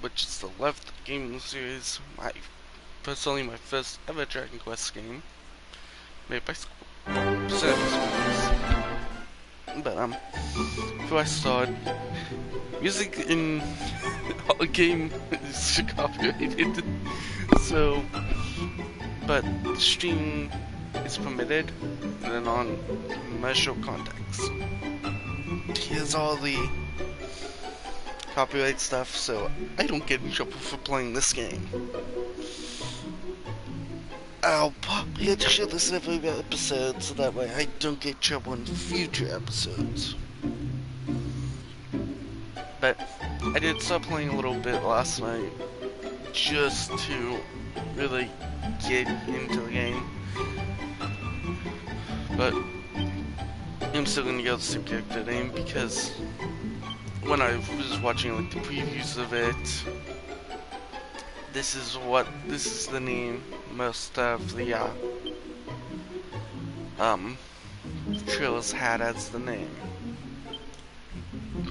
which is the 11th game in the series. Personally, my first ever Dragon Quest game made by Square. But before I start, music in a game is copyrighted, so but streaming is permitted and on commercial context. Here's all the copyright stuff, so I don't get in trouble for playing this game. I'll probably share this every episode so that way I don't get in trouble in future episodes. But I did start playing a little bit last night just to really get into the game. But I'm still gonna go with the same character name because when I was watching like the previews of it, this is the name most of the trailers had as the name.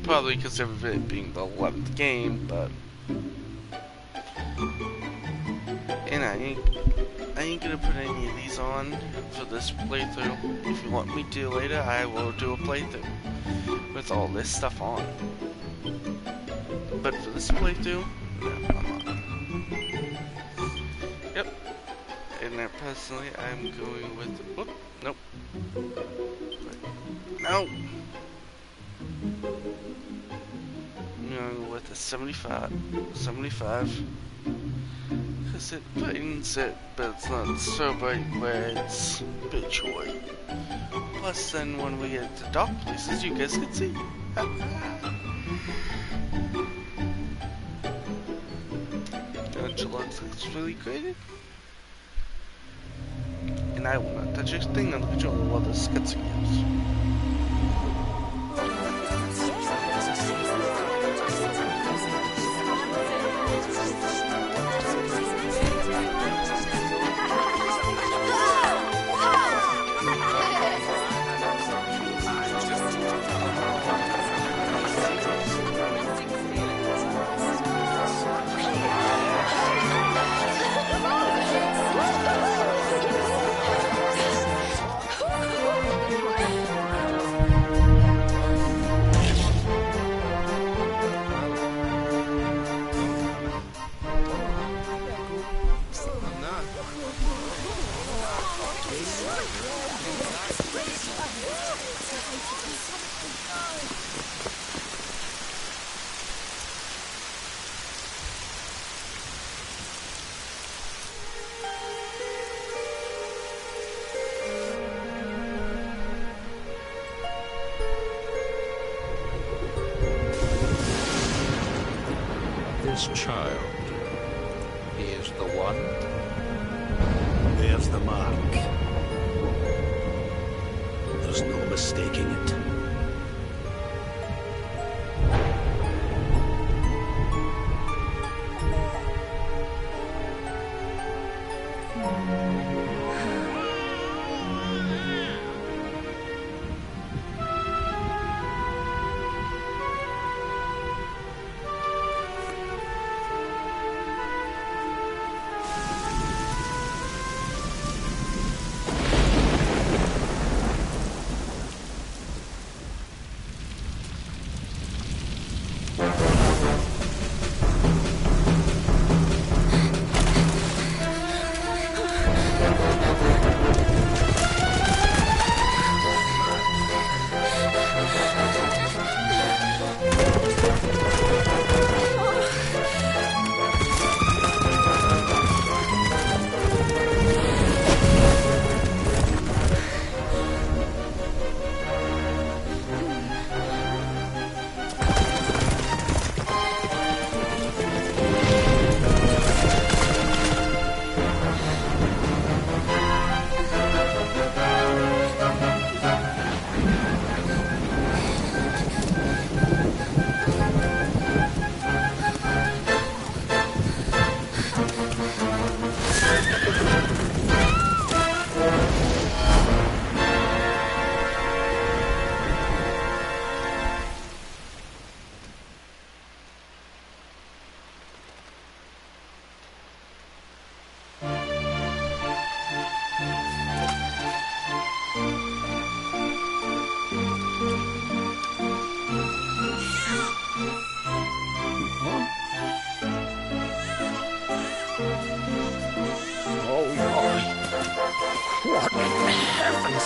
Probably because of it being the 11th game, but and I ain't gonna put any of these on for this playthrough. If you want me to later, I will do a playthrough with all this stuff on. But for this playthrough, no, I'm not. Yep. And then personally, I'm going with. Whoop, nope. No. I'm going with a 75. Because it brightens it, but it's not so bright where it's pitch white. Plus, then when we get to dark places, you guys can see. Don't you look it's really graded? And I will not touch a thing on the controller while this cutscene goes. This child, he is the one. There's the mark. There's no mistaking it.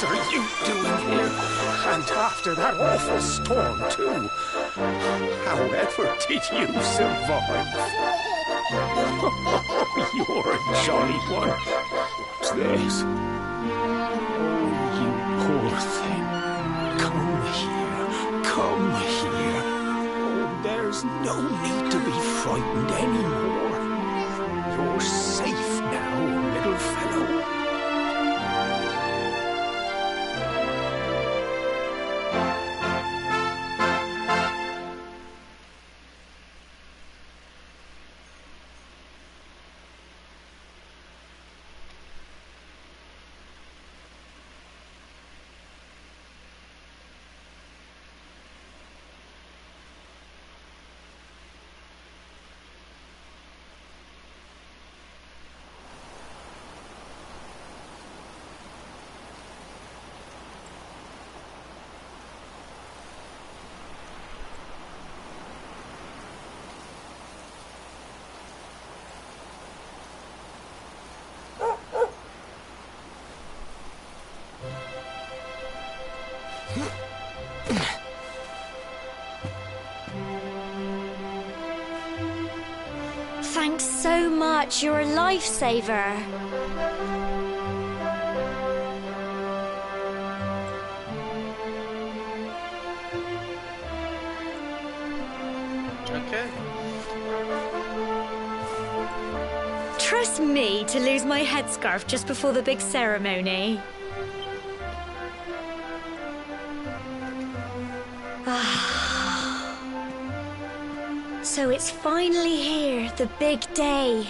are you doing here? And after that awful storm, too. However did you survive? You're a jolly one. What's this? Oh, you poor thing. Come here. Come here. Oh, there's no need to be frightened anymore. You're safe now, little fellow. Thanks so much. You're a lifesaver. Okay. Trust me to lose my headscarf just before the big ceremony. So it's finally here, the big day.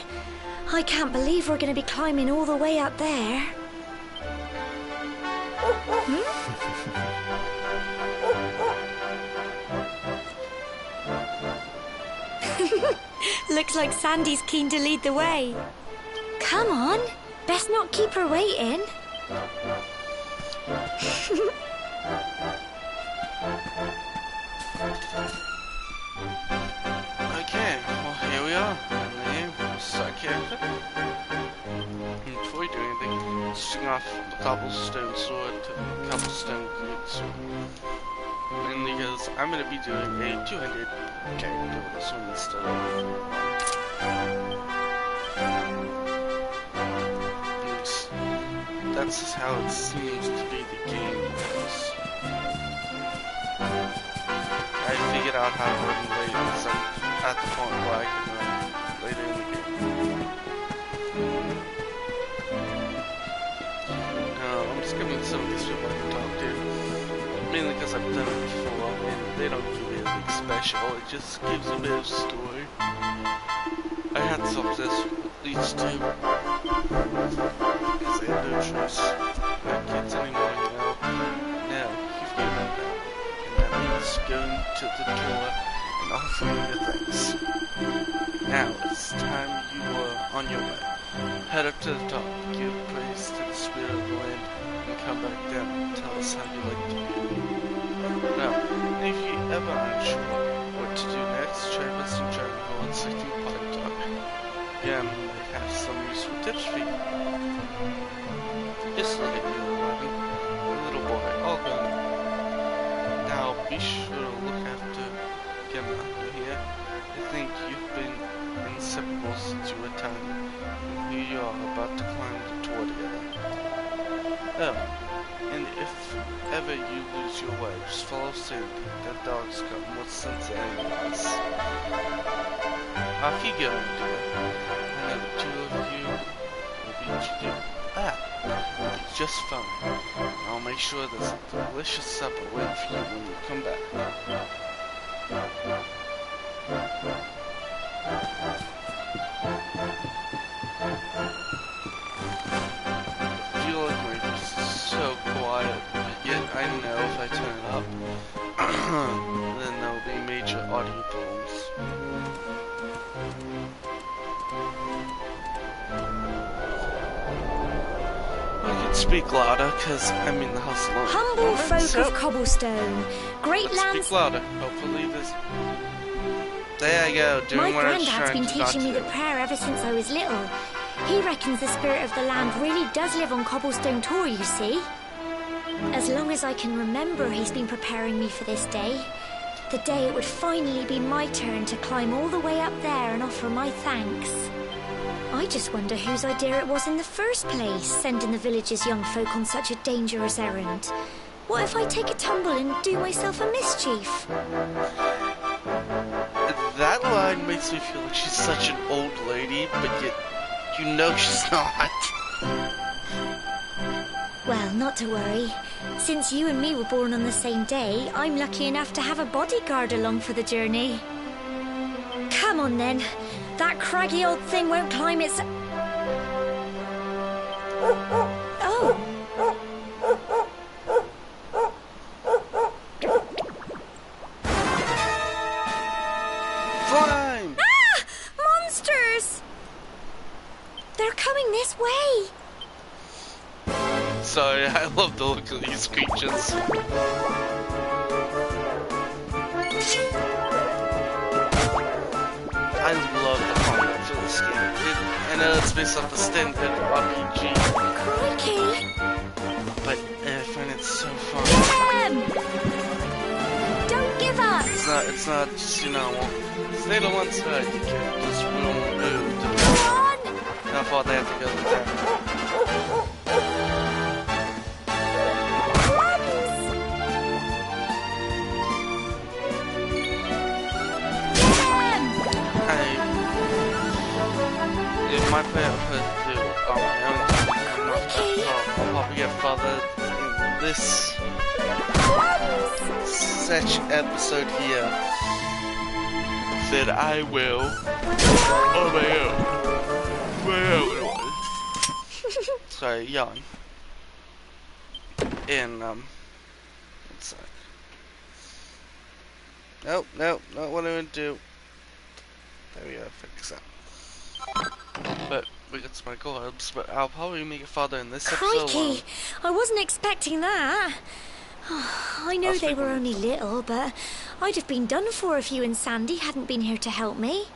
I can't believe we're going to be climbing all the way up there. Looks like Sandy's keen to lead the way. Come on, best not keep her waiting. Okay, well here we are. And we'll start character. Before we do anything, swing off the cobblestone sword to the cobblestone great sword. Mainly because I'm going to be doing a two-handed character with this one instead of... That's just how it seems to be the game goes. I figured out how to run late because I'm at the point where I can run later in the game. I'm skipping some of these people I can talk to. Mainly because I've done it before and they don't do anything special, it just gives a bit of story. I had to solve this with these two because I had no choice. My kids anymore, you know. Now, you've given up now. And that means going to the door and offering your thanks. Now, it's time you were on your way. Head up to the top, give praise to the spirit of the land, and come back down and tell us how you like to be. Now, if you ever aren't sure what to do next, try listening to Dragon Ball 16 Pipe Talk. Yeah, I have some useful tips for you. Just look at you, Robin. A little boy, all grown up. Now, be sure to look after Gemma here. I think you've been inseparable since you were tiny. Here you are, about to climb the tower together. Oh, and if ever you lose your way, just follow Sandy. That dog's got more sense than anyone else. Off you go, dear. I know the two of you will be it'll be just fine. I'll make sure there's a delicious supper waiting for you when you come back. I feel like my voice is so quiet, but yet I know if I turn it up, then there'll be major audio problems. I can speak louder, because I'm in the house alone. Humble folk of cobblestone, great lands. Speak louder. Hopefully this... There I go, doing what I was granddad's trying been to not teaching me do. the prayer ever since I was little. He reckons the spirit of the land really does live on Cobblestone Tor, you see. As long as I can remember, he's been preparing me for this day. The day it would finally be my turn to climb all the way up there and offer my thanks. I just wonder whose idea it was in the first place, sending the village's young folk on such a dangerous errand. What if I take a tumble and do myself a mischief? That line makes me feel like she's such an old lady, but yet you know she's not. Well, not to worry. Since you and me were born on the same day, I'm lucky enough to have a bodyguard along for the journey. Come on then. That craggy old thing won't climb its... Oh! Climb! Ah! Monsters! They're coming this way! Sorry, I love the look of these creatures. I love the combat for this game. I know it's based off the standard RPG, Crikey! but I find it so fun. Don't give up! It's not just, you know, stay to one side, you can't just move. Come on! How far they have to go with that. It might be able to do it on my own time. I'll probably get further in this such episode here that I will on my own. Sorry, yawn. And let's see. Nope, not what I would do. There we go, fix that. But we got some orbs, but I'll probably make it farther in this episode. Crikey! I wasn't expecting that. I know they were only little, but I'd have been done for if you and Sandy hadn't been here to help me.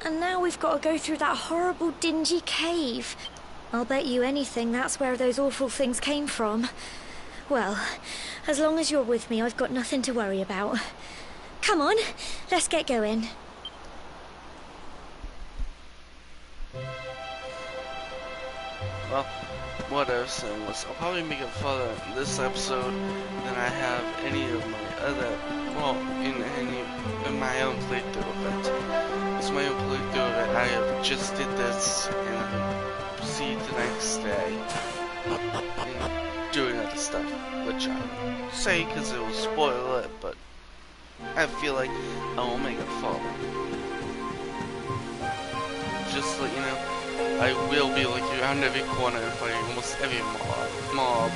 And now we've got to go through that horrible, dingy cave. I'll bet you anything that's where those awful things came from. Well, as long as you're with me, I've got nothing to worry about. Come on, let's get going. Well, what I was saying was I'll probably make it further in this episode than I have any of my other, well, in my own playthrough of it. It's my own playthrough of it. I have just did this and proceed the next day and doing other stuff, which I won't say because it will spoil it, but I feel like I will make it further. Just to let you know, I will be looking around every corner and fighting almost every mob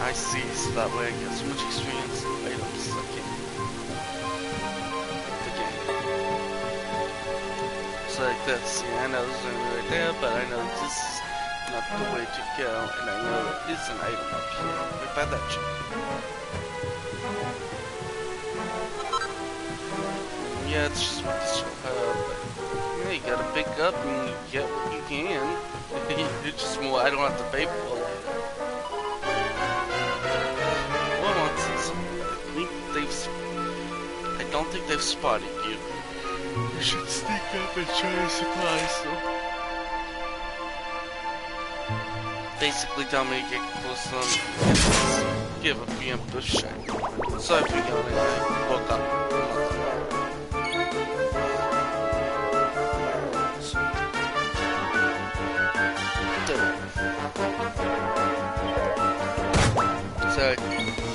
I see, so that way I get as much experience and items as I can. The game. So like this, yeah, I know there's an enemy right there, but I know this is not the way to go, and I know there is an item up here, right by that tree. Yeah, it's just what this but yeah, you gotta pick up and you get what you can. It's just more, I don't have to pay for it. Well, I don't think they've spotted you. You should sneak up and try to surprise them. Basically tell me to get close to them and give a preemptive shot. So if you go in there, look up. So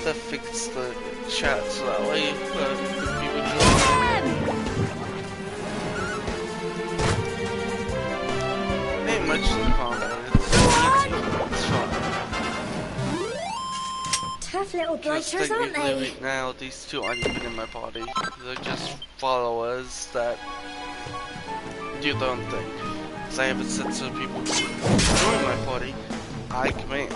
that fixed the chat so that way people ain't much to the combat. It's fun. Tough little blighters, aren't they? Right now, these two aren't even in my party. They're just followers that do their own thing. Because I haven't said to people join my party, I command.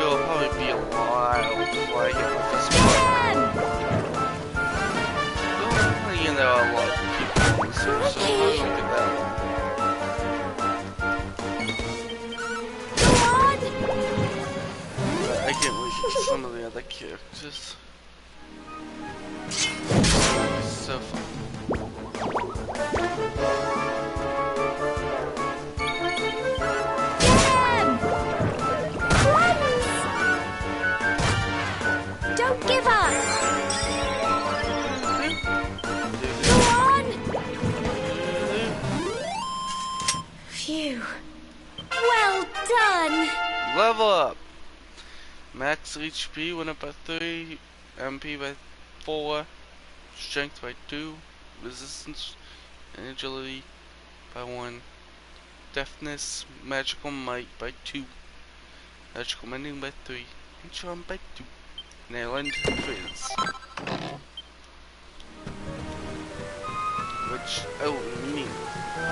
It'll probably be a while before I get my first party. You know, a lot of people so I don't get that one. But I can't wait for some of the other characters. It's so fun. Don't give up! Go on! Phew. Well done! Level up! Max HP went up by 3, MP by 4, Strength by 2, Resistance and Agility by 1, Deafness, Magical Might by 2, Magical Mending by 3, and Charm by 2. Now on to Fizz. Which I will meet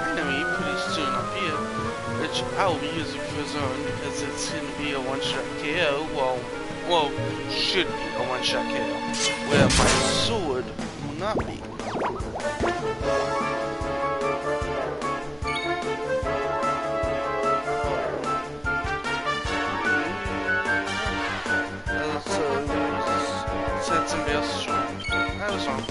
enemy pretty soon up here, which I will be using Fizz on because it's going to be a one-shot KO. Well, should be a one-shot KO, where my sword will not be. Said somebody else is wrong. I was wrong.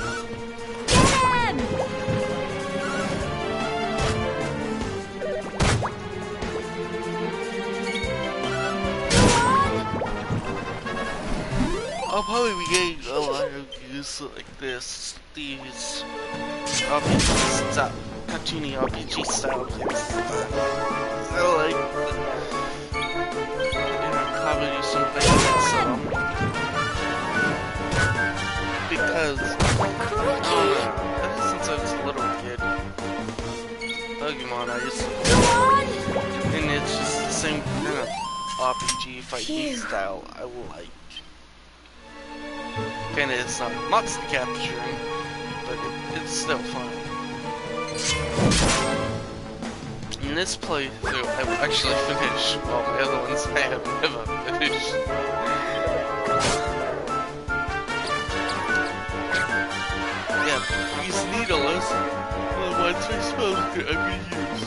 I'll probably be getting a lot of views like this. These RPG style, cartoony RPG style games. So like, probably do some things. Because ever since I was a little kid, Pokemon, and it's just the same kind of RPG fighting style I like. Kinda, it's not monster capturing, but it's still fun. In this playthrough, I will actually finish, while my other ones I have never finished. These needles are what they're supposed to be used.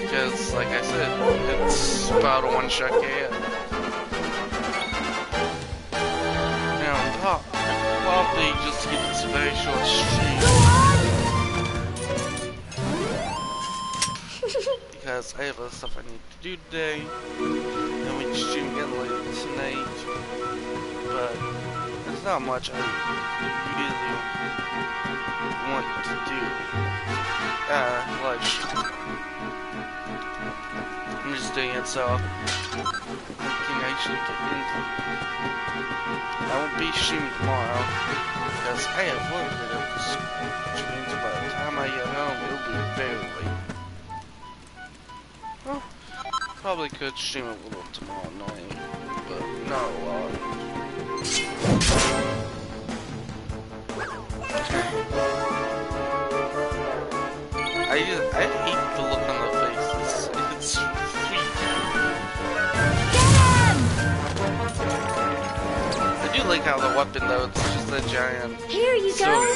Because, like I said, it's about a one-shot KO. Now on top, probably just keep this very short stream. Because I have other stuff I need to do today. And we stream again later tonight. But there's not much I really want to do. Live stream. I'm just doing it so I can actually get into it. I won't be streaming tomorrow because I have one bit of school, which means by the time I get home it'll be very late. Well, probably could stream a little tomorrow night, but not a lot. I hate the look on the faces. It's sweet. I do like how the weapon though, it's just a giant. Here you go.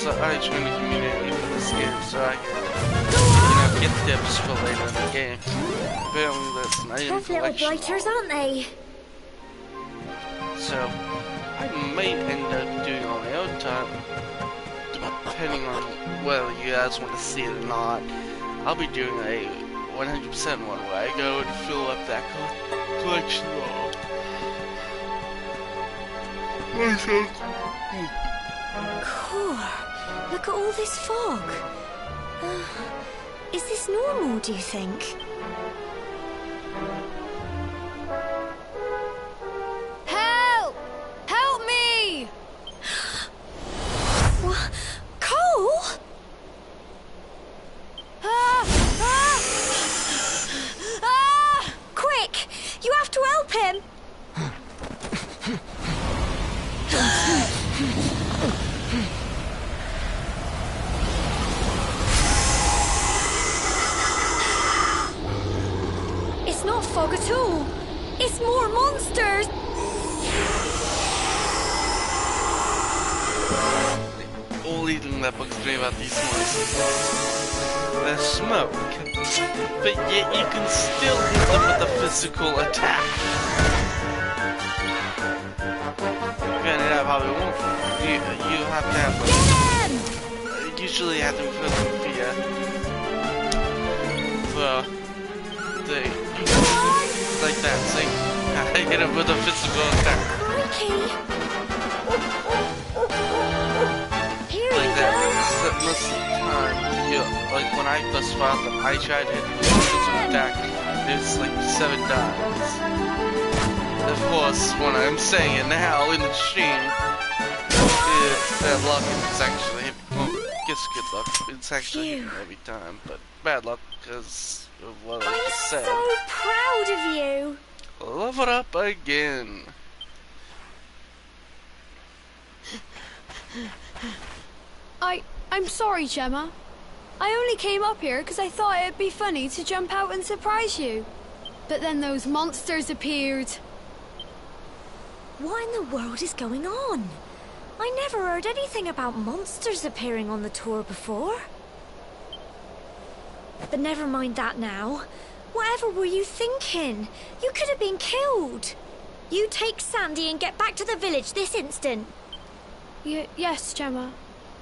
I joined the community for this game so I can, get tips for later in the game. Apparently that's an item Tough little collection. blighters, aren't they? So, I may end up doing it on my own time, depending on whether you guys want to see it or not. I'll be doing a 100% one where I go and fill up that collection Cool. Look at all this fog. Is this normal, do you think? Help! Help me! What? Cole? Quick! You have to help him! reading that book to me about these monsters. They're smoke, but yet you can still hit them with a physical attack. Granted, I probably won't. You have to have them. Usually have them feel some fear. Well, they like that. See, I hit him with a physical attack. Here Like we that. go. So most of the time, like when I first fought them, I tried hitting with a physical attack. It's like 7 times. Of course, when I'm saying it now in the stream, it's bad luck. It's actually, well, I guess good luck. It's actually hitting every time, but bad luck because of what I I'm just said. so proud of you. Level up again. I'm sorry, Gemma. I only came up here because I thought it'd be funny to jump out and surprise you. But then those monsters appeared. What in the world is going on? I never heard anything about monsters appearing on the tour before. But never mind that now. Whatever were you thinking? You could have been killed. You take Sandy and get back to the village this instant. Yes, Gemma.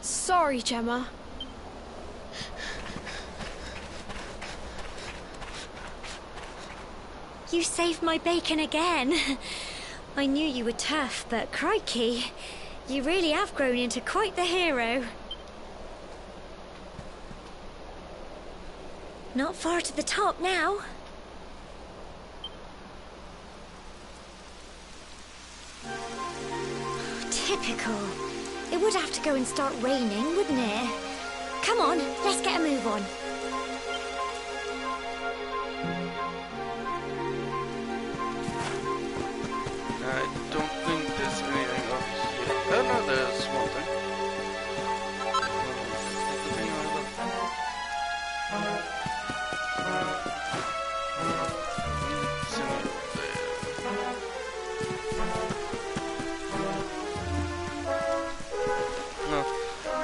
Sorry, Gemma. You saved my bacon again. I knew you were tough, but crikey, you really have grown into quite the hero. Not far to the top now. Typical. It would have to go and start raining, wouldn't it? Come on, let's get a move on. I don't think there's anything up here. Oh no, there's one thing.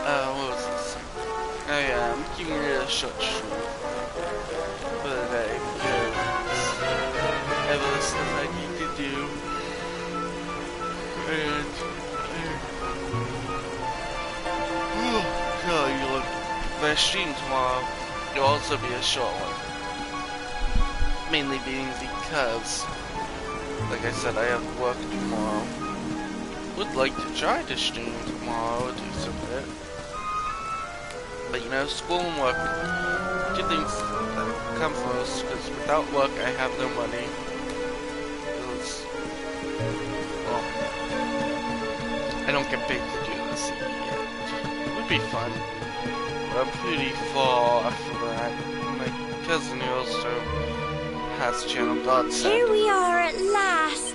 What was this? Oh yeah, I'm keeping it a short stream. But because I have a list of I need to do. And oh god, you look. My stream tomorrow will also be a short one. Mainly being because, like I said, I have work tomorrow. Would like to try to stream tomorrow, do some of it. But you know, school and work, two things that come first, because without work I have no money. Because, well, I don't get paid to do this yet. It would be fun, but I'm pretty far off for that. My cousin who also has a channel, God said. Here we are at last.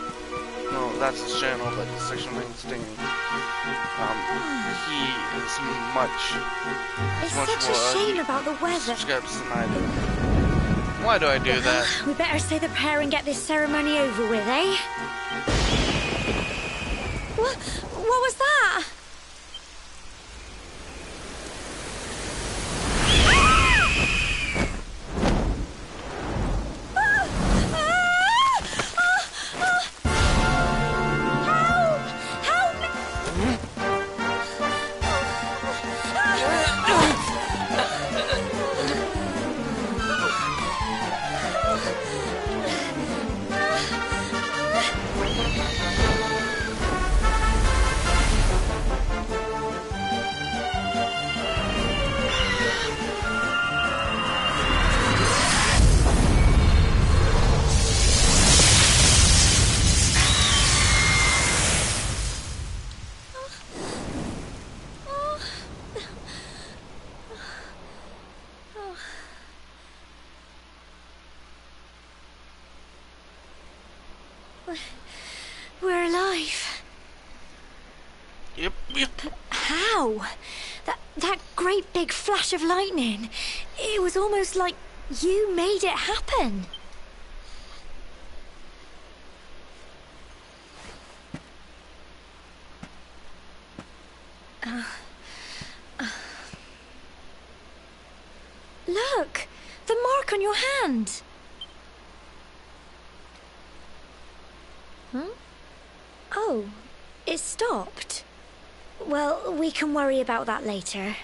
No, that's his channel, but his sexual mainstay. He is much It's more such a shame about the weather. subscribers than I do. Why do I do that? We better say the prayer and get this ceremony over with, eh? What was that? We're alive. Yep. How? That great big flash of lightning. It was almost like you made it happen. your hand? Huh? Oh, it stopped. Well, we can worry about that later.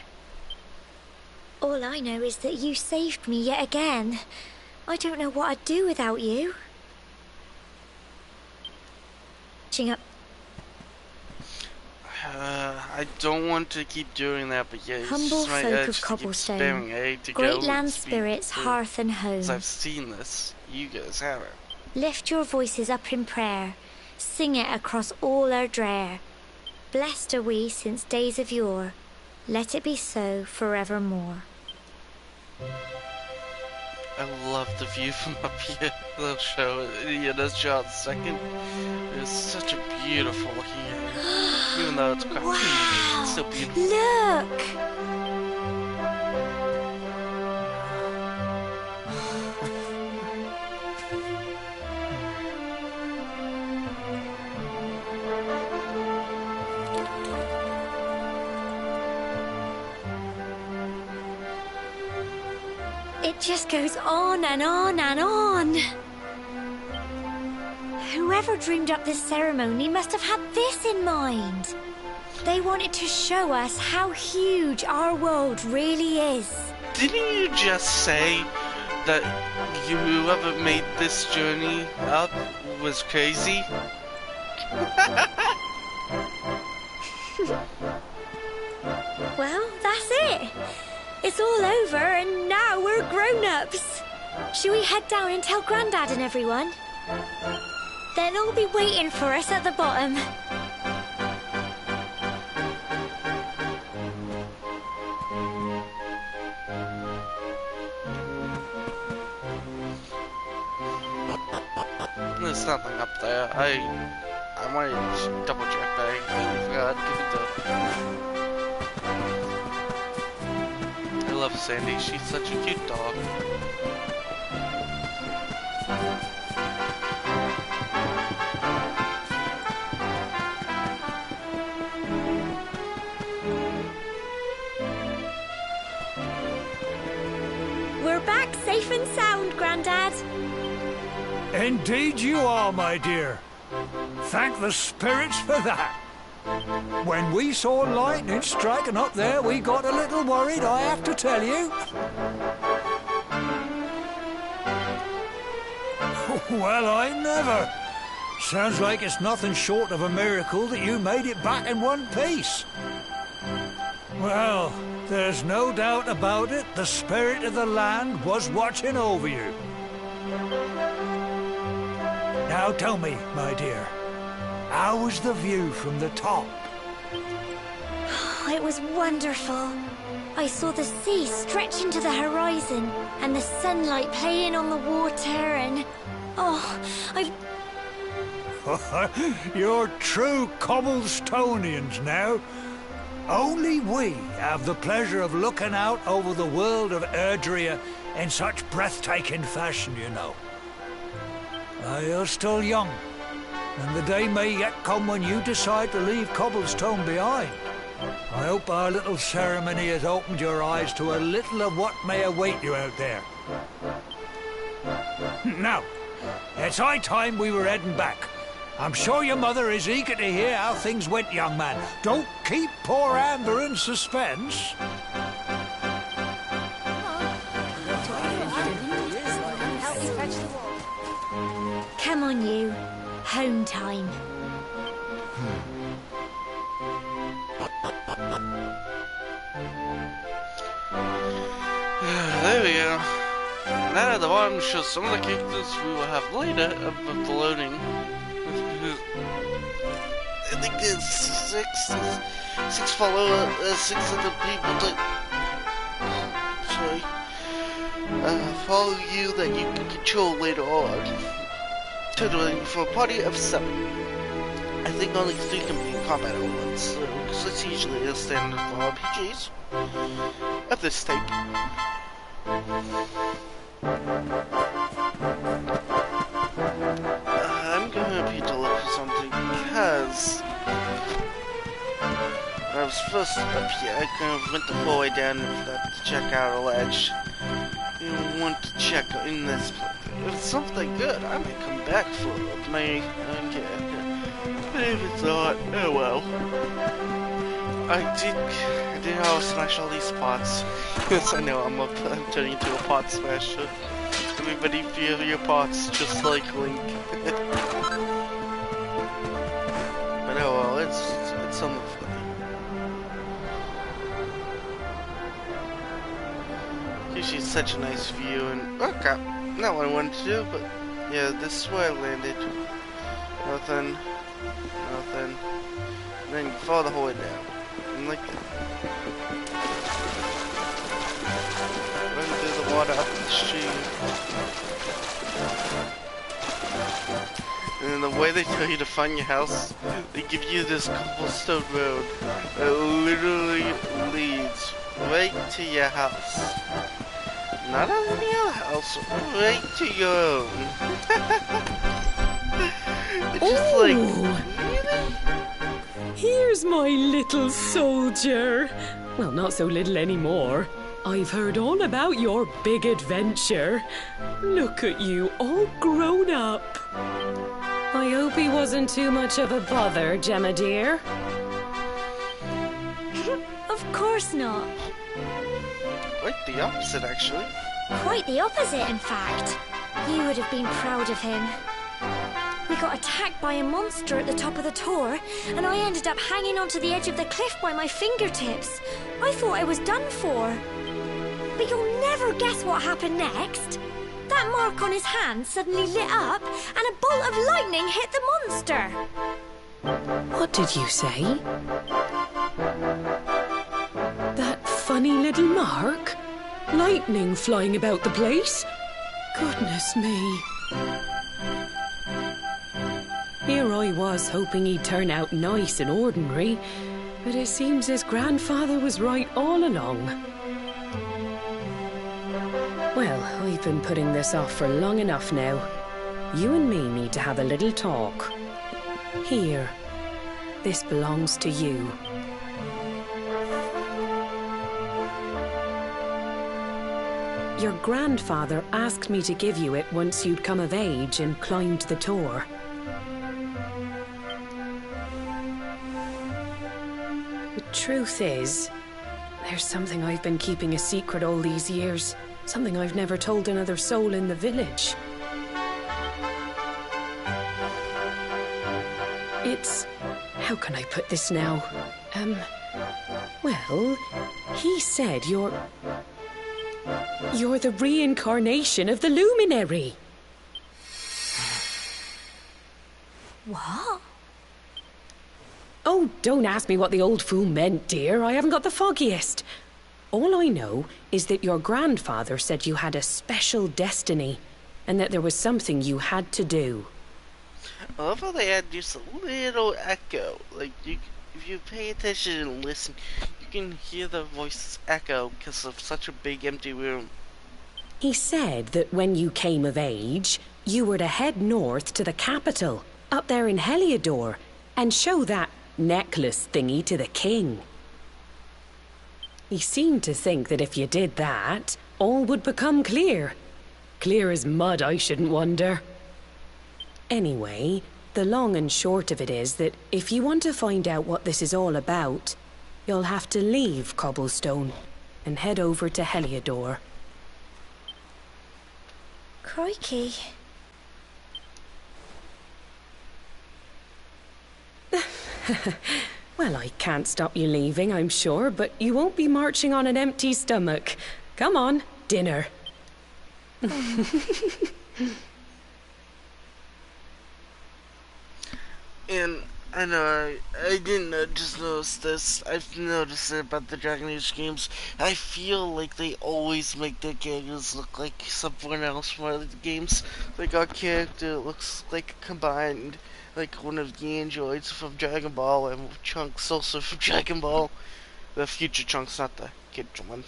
All I know is that you saved me yet again. I don't know what I'd do without you. Up. I don't want to keep doing that, but yeah, Humble my folk urge of to keep Cobblestone, sparing aid to great go land and speak spirits, to- hearth and home. 'cause I've seen this. You guys haven't. Lift your voices up in prayer, sing it across all our drear. Blessed are we since days of yore, let it be so forevermore. I love the view from up here. They'll show it. They'll show it second. It's such a beautiful looking area. Even though it's quite huge, it's still beautiful. Look! It just goes on and on and on. Whoever dreamed up this ceremony must have had this in mind. They wanted to show us how huge our world really is. Didn't you just say that whoever made this journey up was crazy? Well, that's it. It's all over and now we're grown-ups. Shall we head down and tell Grandad and everyone? They'll all be waiting for us at the bottom. There's nothing up there. I might just double check that. I forgot. Give it to. I love Sandy. She's such a cute dog. We're back safe and sound, Grandad. Indeed you are, my dear. Thank the spirits for that. When we saw lightning striking up there, we got a little worried, I have to tell you. Well, I never. Sounds like it's nothing short of a miracle that you made it back in one piece. Well, there's no doubt about it, the spirit of the land was watching over you. Now tell me, my dear, how was the view from the top? It was wonderful. I saw the sea stretch into the horizon and the sunlight playing on the water and... You're true Cobblestonians now. Only we have the pleasure of looking out over the world of Erdrea in such breathtaking fashion, you know. You're still young, and the day may yet come when you decide to leave Cobblestone behind. I hope our little ceremony has opened your eyes to a little of what may await you out there. Now, it's high time we were heading back. I'm sure your mother is eager to hear how things went, young man. Don't keep poor Amber in suspense. Come on, you. Home time. There we go. Now at the bottom shows some of the characters we will have later of the loading. I think there's six followers, 6 other people that follow you that you can control later on. Totaling for a party of 7. I think only 3 can be in combat at once, because that's usually a standard for RPGs at this stage. I'm gonna need to look for something because when I was first up here, I kind of went the whole way down and forgot to check out a ledge. you want to check in this place. If it's something good, I may come back for it. May okay. But if it's not, oh well. I did how to smash all these pots. Yes, I know, I'm turning into a pot smasher. Everybody feel your pots just like Link. But oh well, it's something funny. Usually such a nice view, and oh crap, not what I wanted to do, but yeah, this is where I landed. Nothing, and then you fall the whole way down, and like that. Run through the water up the stream. And then the way they tell you to find your house, they give you this cobblestone road that literally leads right to your house. Not any other house, right to your own. It's just like, really? Here's my little soldier. Well, not so little anymore. I've heard all about your big adventure. Look at you, all grown up. I hope he wasn't too much of a bother, Gemma dear. Of course not. Quite the opposite, actually. Quite the opposite, in fact. You would have been proud of him. We got attacked by a monster at the top of the tor, and I ended up hanging onto the edge of the cliff by my fingertips. I thought I was done for. But you'll never guess what happened next. That mark on his hand suddenly lit up, and a bolt of lightning hit the monster. What did you say? That funny little mark? Lightning flying about the place? Goodness me. Here I was hoping he'd turn out nice and ordinary, but it seems his grandfather was right all along. Well, I've been putting this off for long enough now. You and me need to have a little talk. Here, this belongs to you. Your grandfather asked me to give you it once you'd come of age and climbed the tor. The truth is, there's something I've been keeping a secret all these years. Something I've never told another soul in the village. It's... how can I put this now? Well, he said you're the reincarnation of the luminary. What? Oh, don't ask me what the old fool meant, dear. I haven't got the foggiest. All I know is that your grandfather said you had a special destiny, and that there was something you had to do. I love how they add just a little echo. Like, if you pay attention and listen, you can hear the voices echo because of such a big empty room. He said that when you came of age, you were to head north to the capital, up there in Heliodor, and show that necklace thingy to the king. He seemed to think that if you did that, all would become clear. Clear as mud, I shouldn't wonder. Anyway, the long and short of it is that if you want to find out what this is all about, you'll have to leave Cobblestone and head over to Heliodor. Crikey. Well, I can't stop you leaving, I'm sure, but you won't be marching on an empty stomach. Come on, dinner. And I know I didn't just notice this. I've noticed it about the Dragon Age games. I feel like they always make their characters look like someone else from other games. Like our character looks like combined, like one of the androids from Dragon Ball, and Trunks also from Dragon Ball. The future Trunks, not the kid one.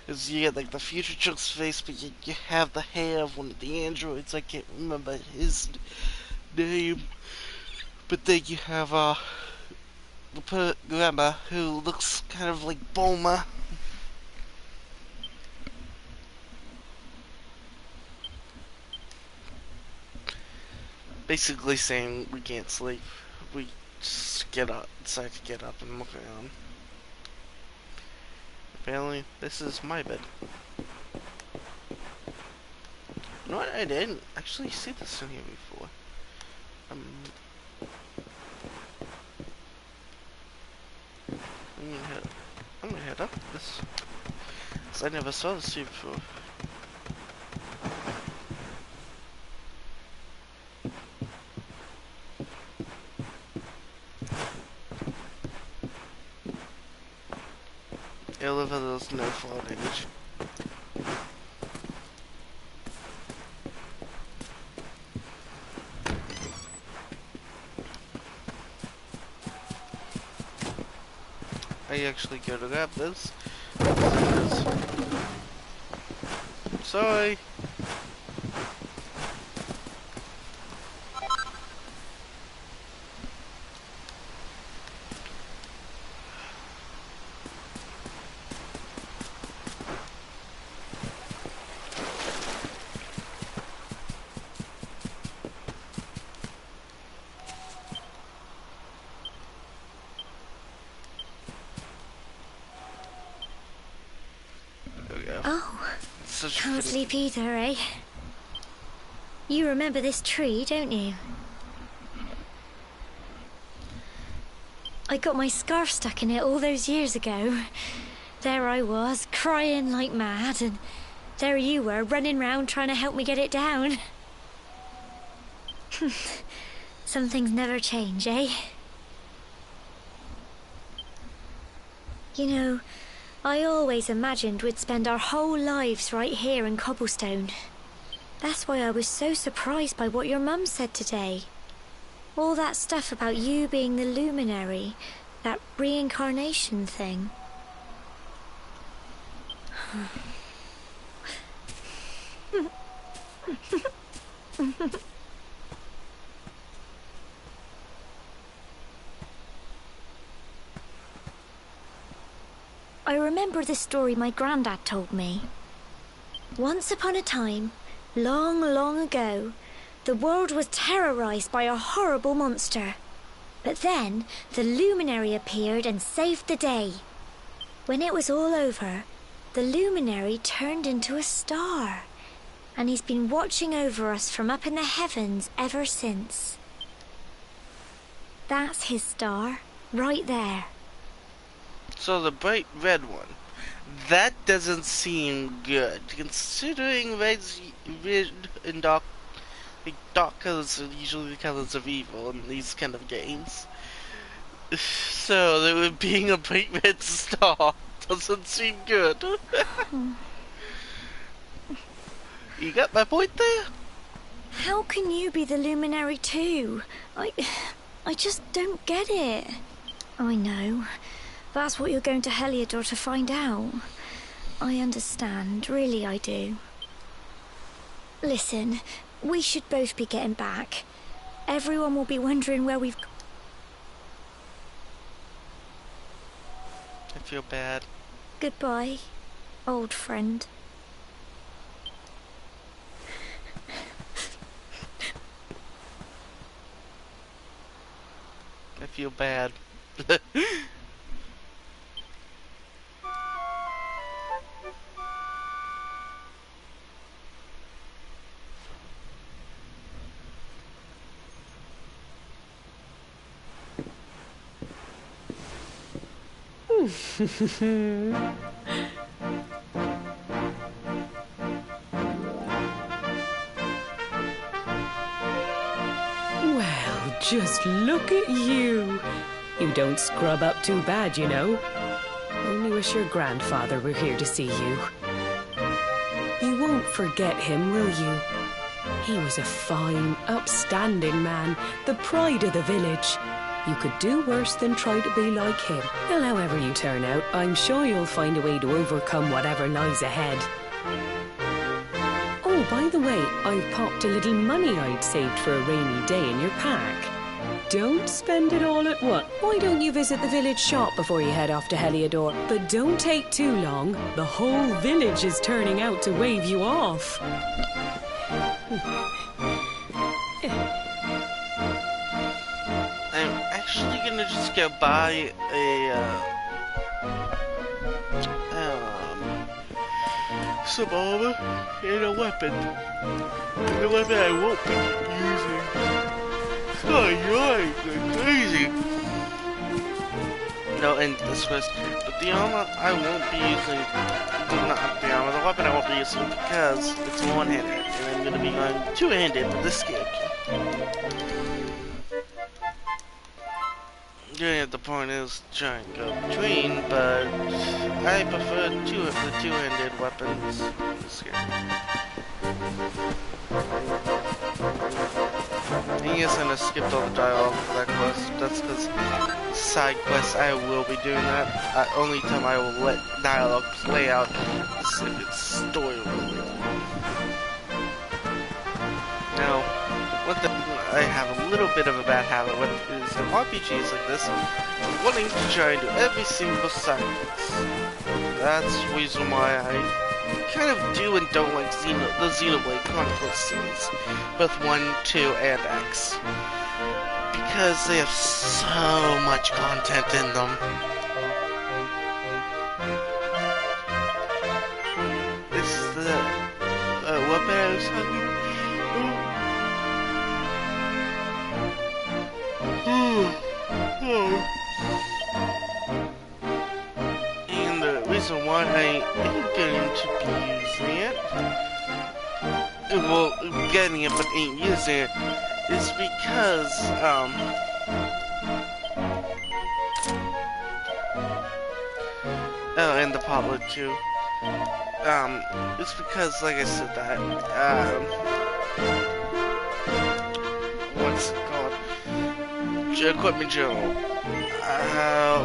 Cause you get like the future Trunks face, but you have the hair of one of the androids. I can't remember his name. But then you have the grandma who looks kind of like Bulma. Basically saying we can't sleep. We just decide to get up and look around. Apparently, this is my bed. You know what? I didn't actually see this in here before. I'm gonna head up this, because I never saw this here before. Elevator's no fall damage. I actually go to grab this. Sorry. Can't sleep either, eh? You remember this tree, don't you? I got my scarf stuck in it all those years ago. There I was, crying like mad, and there you were, running round trying to help me get it down. Some things never change, eh? You know, I always imagined we'd spend our whole lives right here in Cobblestone. That's why I was so surprised by what your mum said today. All that stuff about you being the luminary, that reincarnation thing. I remember the story my granddad told me. Once upon a time, long, long ago, the world was terrorized by a horrible monster. But then, the luminary appeared and saved the day. When it was all over, the luminary turned into a star. And he's been watching over us from up in the heavens ever since. That's his star, right there. So the bright red one. That doesn't seem good, considering red and dark colors are usually the colors of evil in these kind of games. So there would being a bright red star doesn't seem good. You got my point there? How can you be the luminary too? I just don't get it. I know. That's what you're going to Heliodor to find out. I understand, really I do. Listen, we should both be getting back. Everyone will be wondering where we've... I feel bad. Goodbye, old friend. I feel bad. Well, just look at you. You don't scrub up too bad, you know. Only wish your grandfather were here to see you. You won't forget him, will you? He was a fine, upstanding man, the pride of the village. You could do worse than try to be like him. Well, however you turn out, I'm sure you'll find a way to overcome whatever lies ahead. Oh, by the way, I've popped a little money I'd saved for a rainy day in your pack. Don't spend it all at once. Why don't you visit the village shop before you head off to Heliodor? But don't take too long. The whole village is turning out to wave you off. actually gonna just go buy some armor and a weapon. And the weapon I won't be using. Oh, you're crazy. No, and this was, but the armor I won't be using, not the armor, the weapon I won't be using because it's one-handed, and I'm gonna be going two-handed with this skill. Yeah, the point is to try and go between, but I prefer the two-handed weapons in this game. And yes, I skipped all the dialogue for that quest. That's because side quests, I will be doing that. Only time I will let dialogue play out is if it's story related. Now, what I have a little bit of a bad habit with is in RPGs like this, wanting to try and do every single side quest. That's the reason why I kind of do and don't like the Xenoblade Chronicles series, both 1, 2, and X, because they have so much content in them. This is the weapon I was talking about. And the reason why I am going to be using it, well, getting it but ain't using it, is because, oh, and the Potlet too. It's because, like I said, that, what's it called? Equipment Journal.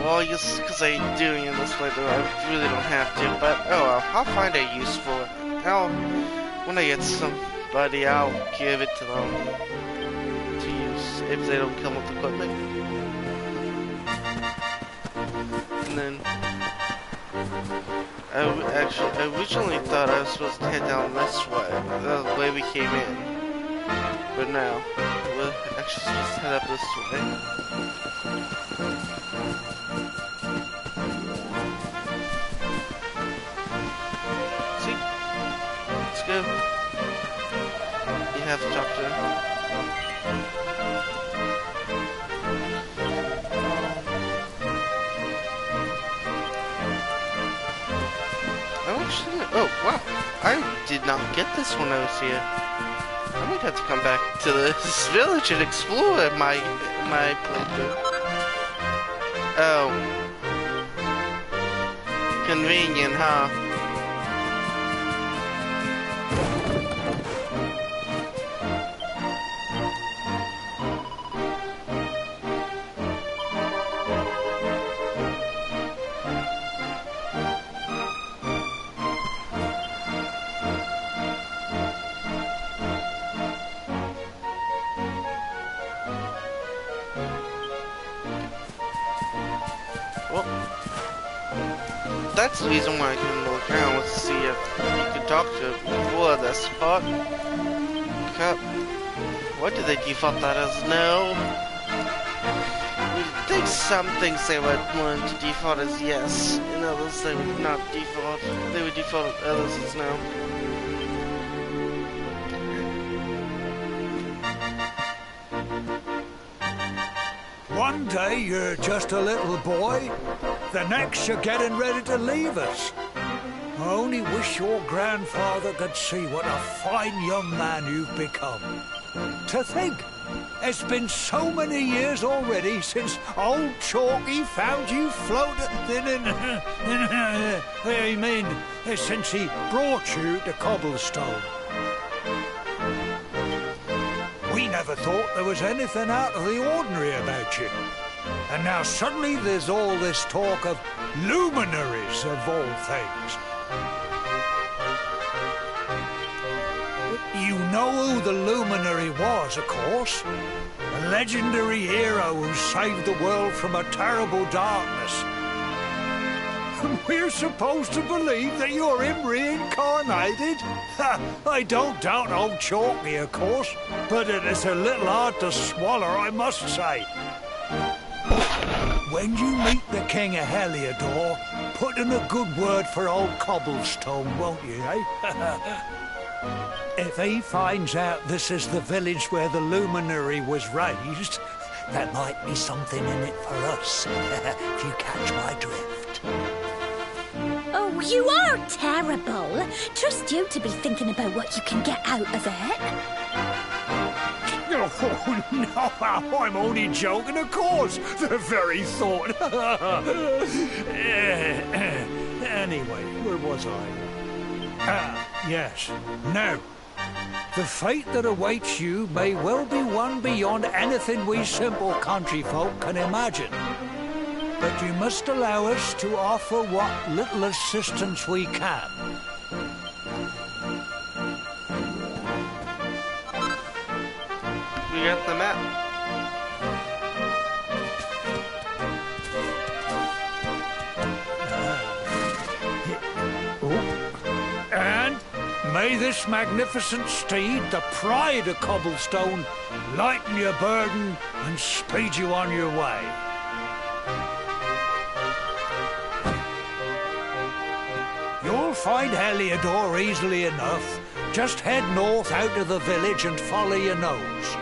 Well, I guess because I'm doing it this way, though, I really don't have to, but, oh well, I'll find a use for it. When I get somebody, I'll give it to them to use if they don't come with equipment. And then, I originally thought I was supposed to head down this way, the way we came in, but no, we're actually supposed to head up this way. See? Let's go. You have to talk to him. Oh, wow. I did not get this when I was here. I might have to come back to this village and explore my playthrough. Oh. Convenient, huh? That's the reason why I couldn't look around, was to see if you could talk to it before this part. What did they default that as? No. I think some things they would want to default as yes, and others they would not default. They would default others as no. One day you're just a little boy, the next you're getting ready to leave us. I only wish your grandfather could see what a fine young man you've become. To think, it's been so many years already since old Chalky found you floating since he brought you to Cobblestone. We never thought there was anything out of the ordinary about you. And now suddenly there's all this talk of luminaries of all things. You know who the luminary was, of course. A legendary hero who saved the world from a terrible darkness. And we're supposed to believe that you're him reincarnated? I don't doubt old Chalky, of course, but it's a little hard to swallow, I must say. when you meet the King of Heliodor, put in a good word for old Cobblestone, won't you, eh? If he finds out this is the village where the luminary was raised, there might be something in it for us, if you catch my drift. Oh, you are terrible. Trust you to be thinking about what you can get out of it. Oh, no, I'm only joking, of course. The very thought. Anyway, where was I? Yes. Now, the fate that awaits you may well be one beyond anything we simple country folk can imagine. But you must allow us to offer what little assistance we can. We got the map. And may this magnificent steed, the pride of Cobblestone, lighten your burden and speed you on your way. You'll find Heliodor easily enough. Just head north out of the village and follow your nose.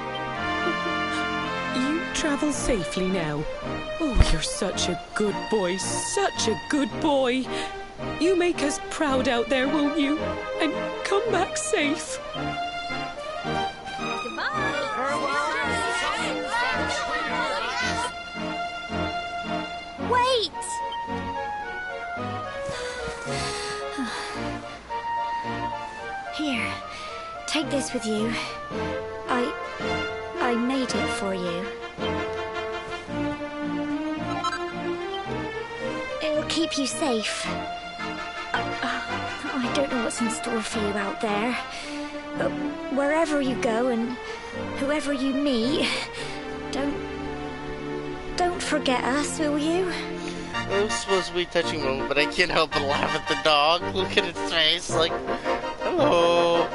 You travel safely now. Oh, you're such a good boy, such a good boy. You make us proud out there, won't you? And come back safe. Wait! Here, take this with you. I made it for you. It'll keep you safe. I don't know what's in store for you out there, but wherever you go and whoever you meet, don't forget us, will you? It was supposed to be a touching moment, but I can't help but laugh at the dog. Look at its face, like, hello.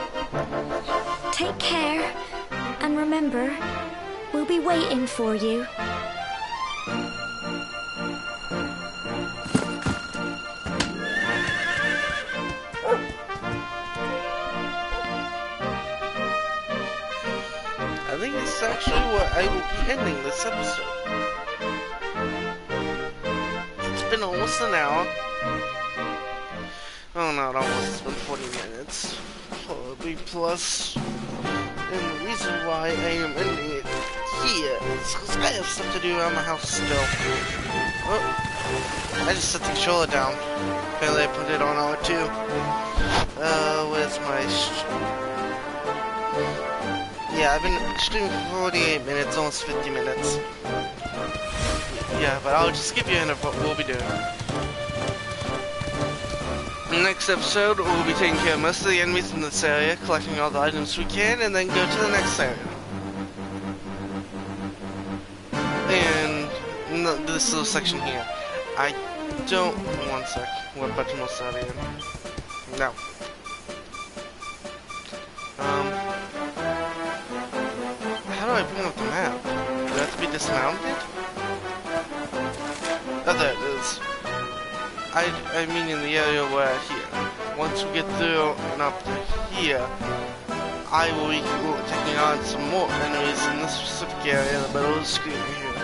Take care, and remember, we'll be waiting for you. I think it's actually what I will be ending this episode. It's been almost an hour. Oh, not almost. It's been 40 minutes. Probably plus. And the reason why I am ending it here is because I have stuff to do around the house still. Oh, I just set the controller down. Apparently I put it on R2. Where's my... Yeah, I've been streaming for 48 minutes, almost 50 minutes. Yeah, but I'll just give you a hint of what we'll be doing. Next episode, we'll be taking care of most of the enemies in this area, collecting all the items we can, and then go to the next area. And this little section here, I don't... One sec. What button was that again? No. How do I bring up the map? Do I have to be dismounted? Oh, there it is. I mean in the area where here. Once we get through and up to here, I will be taking on some more enemies in this specific area in the middle of the screen here.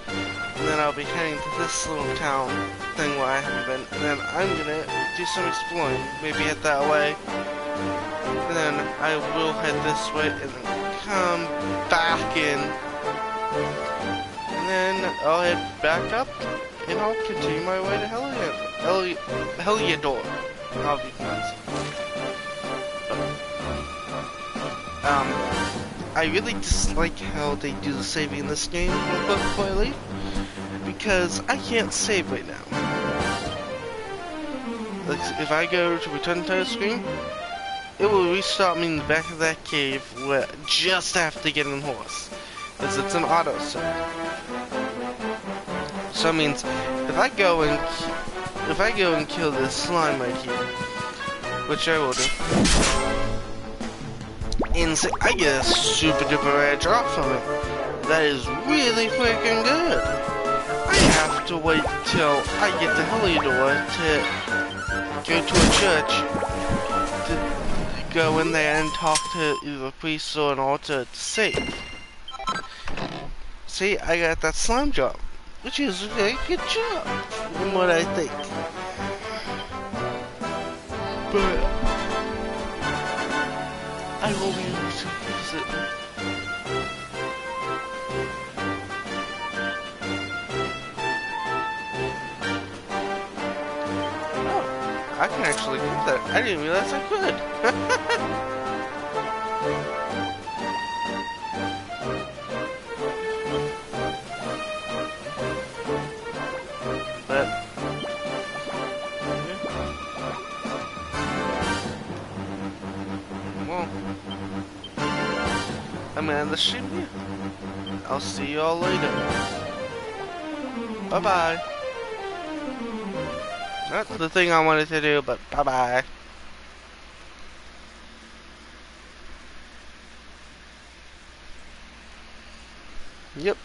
And then I'll be heading to this little town thing where I haven't been. And then I'm gonna do some exploring. Maybe head that way. And then I will head this way and then come back in. And then I'll head back up. And I'll continue my way to Heliodor. I'll be pronounced. I really dislike how they do the saving in this game before I leave, because I can't save right now. Like, if I go to return to the screen, it will restart me in the back of that cave where just after getting the horse, because it's an auto save. So it means if I go and kill this slime right here, which I will do, and say, I get a super duper rare drop from it. That is really freaking good. I have to wait till I get to Heliodor to go to a church to go in there and talk to either a priest or an altar to save. See, I got that slime job, which is a very good job, from what I think. But I will be able to use it. Oh, I can actually do that. I didn't realize I could. But well, I'm gonna end the stream here. I'll see y'all later. Bye bye. That's the thing I wanted to do, but bye bye. Yep.